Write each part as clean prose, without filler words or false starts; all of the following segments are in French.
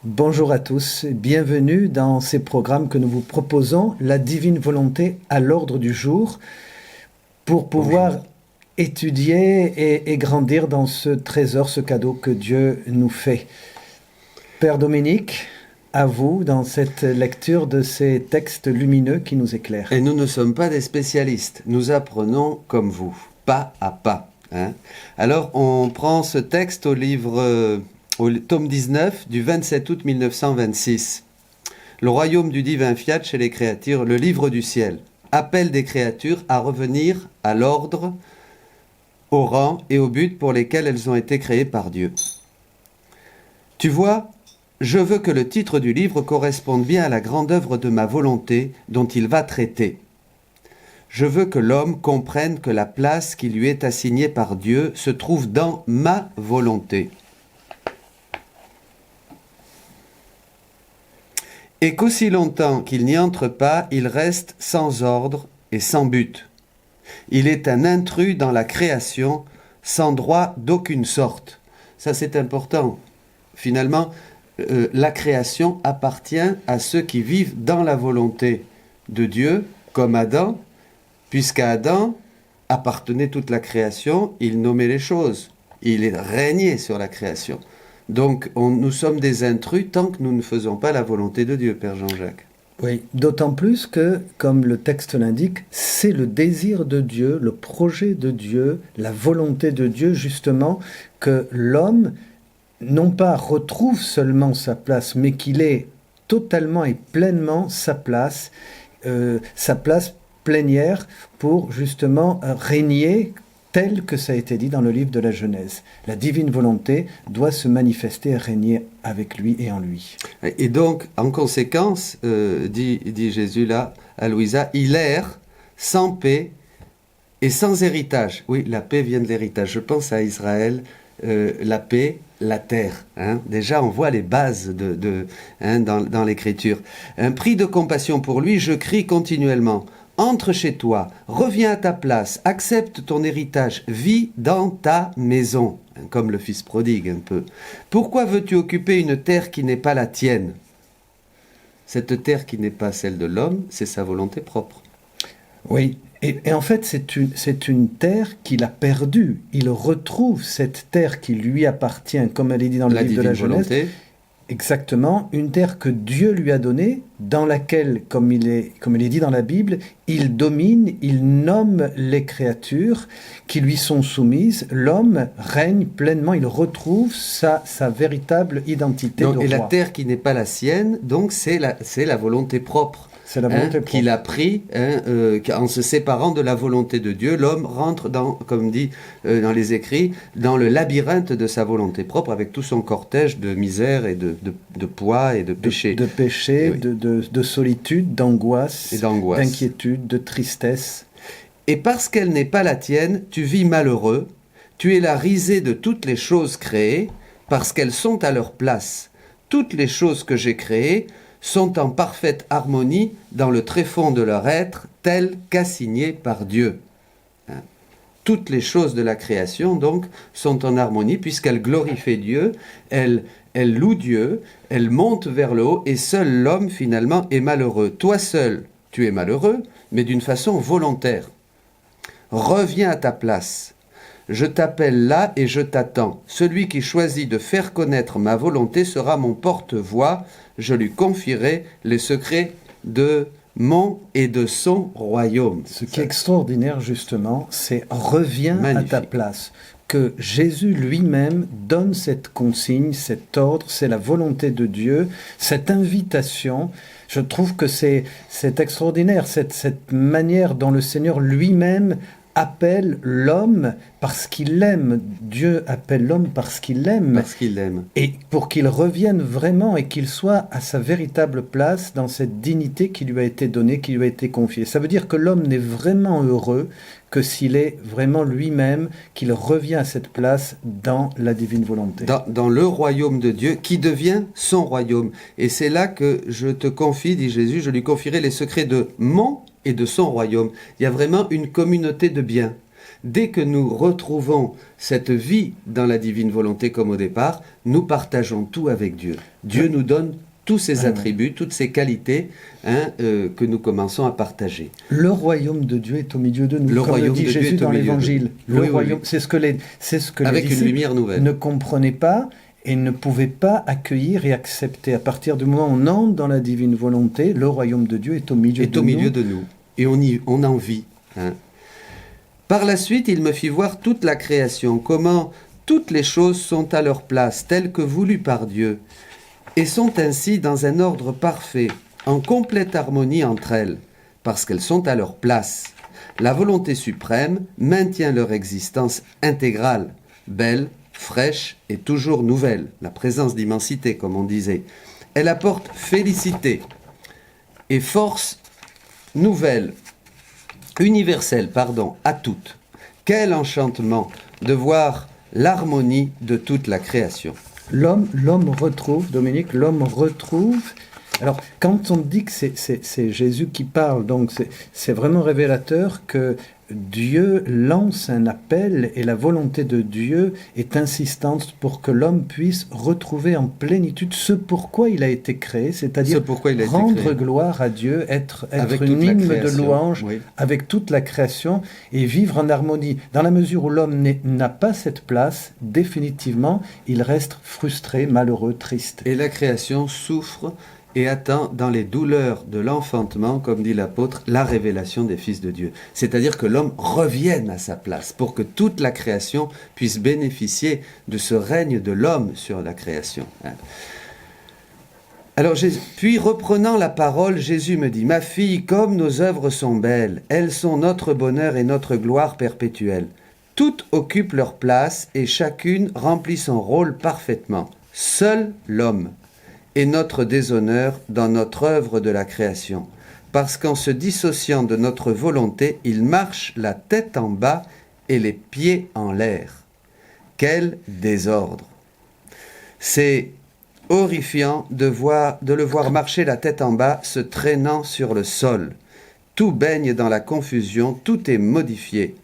Bonjour à tous, bienvenue dans ces programmes que nous vous proposons, la divine volonté à l'ordre du jour, pour pouvoir étudier et grandir dans ce trésor, ce cadeau que Dieu nous fait. Père Dominique, à vous dans cette lecture de ces textes lumineux qui nous éclairent. Et nous ne sommes pas des spécialistes, nous apprenons comme vous, pas à pas. Alors on prend ce texte au tome 19 du 27 août 1926. Le royaume du divin fiat chez les créatures, le livre du ciel, appelle des créatures à revenir à l'ordre, au rang et au but pour lesquels elles ont été créées par Dieu. Tu vois, je veux que le titre du livre corresponde bien à la grande œuvre de ma volonté dont il va traiter. Je veux que l'homme comprenne que la place qui lui est assignée par Dieu se trouve dans ma volonté. Et qu'aussi longtemps qu'il n'y entre pas, il reste sans ordre et sans but. Il est un intrus dans la création, sans droit d'aucune sorte. Ça, c'est important. Finalement, la création appartient à ceux qui vivent dans la volonté de Dieu, comme Adam, puisqu'à Adam appartenait toute la création, il nommait les choses, il régnait sur la création. Donc, nous sommes des intrus tant que nous ne faisons pas la volonté de Dieu, Père Jean-Jacques. Oui, d'autant plus que, comme le texte l'indique, c'est le désir de Dieu, le projet de Dieu, la volonté de Dieu, justement, que l'homme, non pas retrouve seulement sa place, mais qu'il ait totalement et pleinement sa place plénière pour justement régner tel que ça a été dit dans le livre de la Genèse. La divine volonté doit se manifester et régner avec lui et en lui. Et donc, en conséquence, dit Jésus là à Louisa, il erre sans paix et sans héritage. Oui, la paix vient de l'héritage. Je pense à Israël, la paix, la terre. Déjà, on voit les bases dans l'Écriture. Un prix de compassion pour lui, je crie continuellement. Entre chez toi, reviens à ta place, accepte ton héritage, vis dans ta maison, comme le fils prodigue un peu. Pourquoi veux-tu occuper une terre qui n'est pas la tienne? Cette terre qui n'est pas celle de l'homme, c'est sa volonté propre. Oui, et en fait, c'est une terre qu'il a perdue. Il retrouve cette terre qui lui appartient, comme elle est dit dans le livre de la Genèse. Exactement, une terre que Dieu lui a donnée, dans laquelle, comme il est dit dans la Bible, il domine, il nomme les créatures qui lui sont soumises. L'homme règne pleinement, il retrouve sa véritable identité de roi. Et la terre qui n'est pas la sienne, donc c'est la volonté propre. C'est la volonté propre. Qu'il a pris en se séparant de la volonté de Dieu. L'homme rentre dans, comme dit dans les écrits, dans le labyrinthe de sa volonté propre avec tout son cortège de misère et de poids et de péché. De péché, oui. de solitude, d'angoisse, d'inquiétude, de tristesse. Et parce qu'elle n'est pas la tienne, tu vis malheureux, tu es la risée de toutes les choses créées, parce qu'elles sont à leur place. Toutes les choses que j'ai créées sont en parfaite harmonie dans le tréfonds de leur être, tel qu'assigné par Dieu. Toutes les choses de la création, donc, sont en harmonie, puisqu'elles glorifient Dieu, elles louent Dieu, elles montent vers le haut, et seul l'homme, finalement, est malheureux. Toi seul, tu es malheureux, mais d'une façon volontaire. Reviens à ta place. Je t'appelle là et je t'attends. Celui qui choisit de faire connaître ma volonté sera mon porte-voix. Je lui confierai les secrets de mon et de son royaume. Ce qui est extraordinaire, justement, c'est « reviens à ta place ». Que Jésus lui-même donne cette consigne, cet ordre, c'est la volonté de Dieu, cette invitation. Je trouve que c'est extraordinaire, cette manière dont le Seigneur lui-même appelle l'homme parce qu'il l'aime. Dieu appelle l'homme parce qu'il l'aime. Parce qu'il l'aime. Et pour qu'il revienne vraiment et qu'il soit à sa véritable place dans cette dignité qui lui a été donnée, qui lui a été confiée. Ça veut dire que l'homme n'est vraiment heureux que s'il est vraiment lui-même, qu'il revient à cette place dans la divine volonté. Dans le royaume de Dieu, qui devient son royaume. Et c'est là que je te confie, dit Jésus, je lui confierai les secrets de mon et de son royaume. Il y a vraiment une communauté de biens. dès que nous retrouvons cette vie dans la divine volonté comme au départ, nous partageons tout avec Dieu. Dieu nous donne tous ses attributs, toutes ses qualités que nous commençons à partager. Le royaume de Dieu est au milieu de nous, comme le dit Jésus dans l'Évangile. C'est ce que les disciples ne comprenaient pas et ne pouvaient pas accueillir et accepter. À partir du moment où on entre dans la divine volonté, le royaume de Dieu est au milieu de nous. Et on en vit. Par la suite, il me fit voir toute la création, comment toutes les choses sont à leur place, telles que voulues par Dieu, et sont ainsi dans un ordre parfait, en complète harmonie entre elles, parce qu'elles sont à leur place. La volonté suprême maintient leur existence intégrale, belle, fraîche et toujours nouvelle, la présence d'immensité, comme on disait. Elle apporte félicité et force nouvelle, universelle, à toutes. Quel enchantement de voir l'harmonie de toute la création. L'homme retrouve, Dominique, alors quand on dit que c'est Jésus qui parle, donc c'est vraiment révélateur que Dieu lance un appel et la volonté de Dieu est insistante pour que l'homme puisse retrouver en plénitude ce pourquoi il a été créé, c'est-à-dire rendre gloire à Dieu, être une hymne de louange avec toute la création et vivre en harmonie. Dans la mesure où l'homme n'a pas cette place, définitivement, il reste frustré, malheureux, triste. Et la création souffre et attend dans les douleurs de l'enfantement, comme dit l'apôtre, la révélation des fils de Dieu. C'est-à-dire que l'homme revienne à sa place pour que toute la création puisse bénéficier de ce règne de l'homme sur la création. Alors, puis reprenant la parole, Jésus me dit, « Ma fille, comme nos œuvres sont belles, elles sont notre bonheur et notre gloire perpétuelle. Toutes occupent leur place et chacune remplit son rôle parfaitement. Seul l'homme et notre déshonneur dans notre œuvre de la création, parce qu'en se dissociant de notre volonté, il marche la tête en bas et les pieds en l'air. Quel désordre! C'est horrifiant de le voir marcher la tête en bas, se traînant sur le sol. Tout baigne dans la confusion, tout est modifié.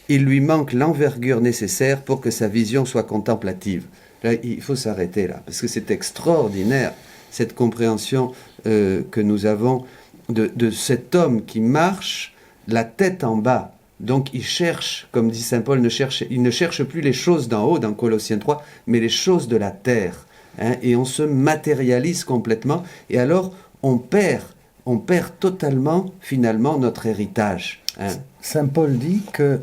Il lui manque l'envergure nécessaire pour que sa vision soit contemplative. Là, il faut s'arrêter là, parce que c'est extraordinaire, cette compréhension que nous avons de cet homme qui marche la tête en bas. Donc il cherche, comme dit saint Paul, il ne cherche plus les choses d'en haut, dans Colossiens 3, mais les choses de la terre. Et on se matérialise complètement, et alors on perd totalement, finalement, notre héritage. Saint Paul dit que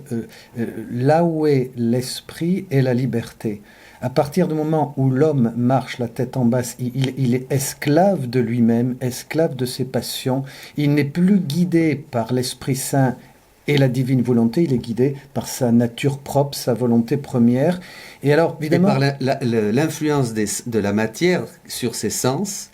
là où est l'esprit est la liberté. À partir du moment où l'homme marche la tête en bas, il est esclave de lui-même, esclave de ses passions. Il n'est plus guidé par l'Esprit Saint et la divine volonté, il est guidé par sa nature propre, sa volonté première. Et alors, évidemment, et par l'influence de la matière sur ses sens,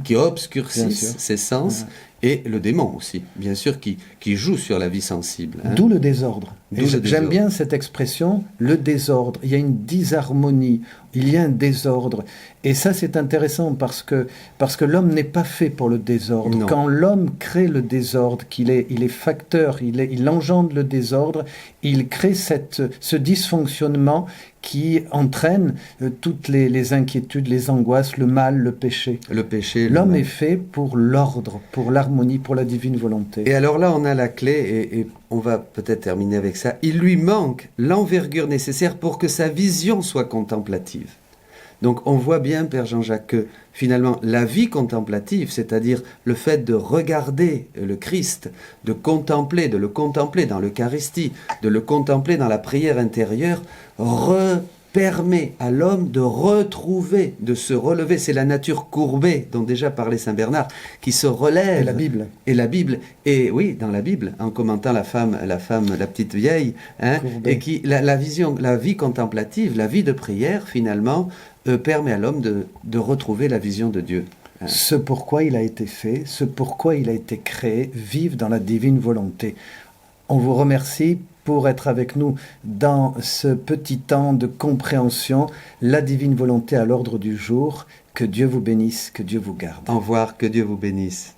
qui obscurcissent ses sens, et le démon aussi, bien sûr, qui joue sur la vie sensible. D'où le désordre. J'aime bien cette expression, le désordre. Il y a une disharmonie, il y a un désordre. Et ça, c'est intéressant parce que l'homme n'est pas fait pour le désordre. Non. Quand l'homme crée le désordre, il est facteur, il engendre le désordre, il crée ce dysfonctionnement qui entraîne toutes les inquiétudes, les angoisses, le mal, le péché. L'homme est fait pour l'ordre, pour l'harmonie, pour la divine volonté. Et alors là, on a la clé, et on va peut-être terminer avec ça. Il lui manque l'envergure nécessaire pour que sa vision soit contemplative. Donc on voit bien, Père Jean-Jacques, que finalement la vie contemplative, c'est-à-dire le fait de regarder le Christ, de le contempler dans l'Eucharistie, de le contempler dans la prière intérieure, permet à l'homme de retrouver, de se relever. C'est la nature courbée dont déjà parlait saint Bernard, qui se relève. Et la Bible. Et oui, dans la Bible, en commentant la femme, la petite vieille, et qui la vie contemplative, la vie de prière, finalement, permet à l'homme de retrouver la vision de Dieu. Ce pourquoi il a été fait, ce pourquoi il a été créé, vive dans la divine volonté. On vous remercie pour être avec nous dans ce petit temps de compréhension, la divine volonté à l'ordre du jour. Que Dieu vous bénisse, que Dieu vous garde. Au revoir, que Dieu vous bénisse.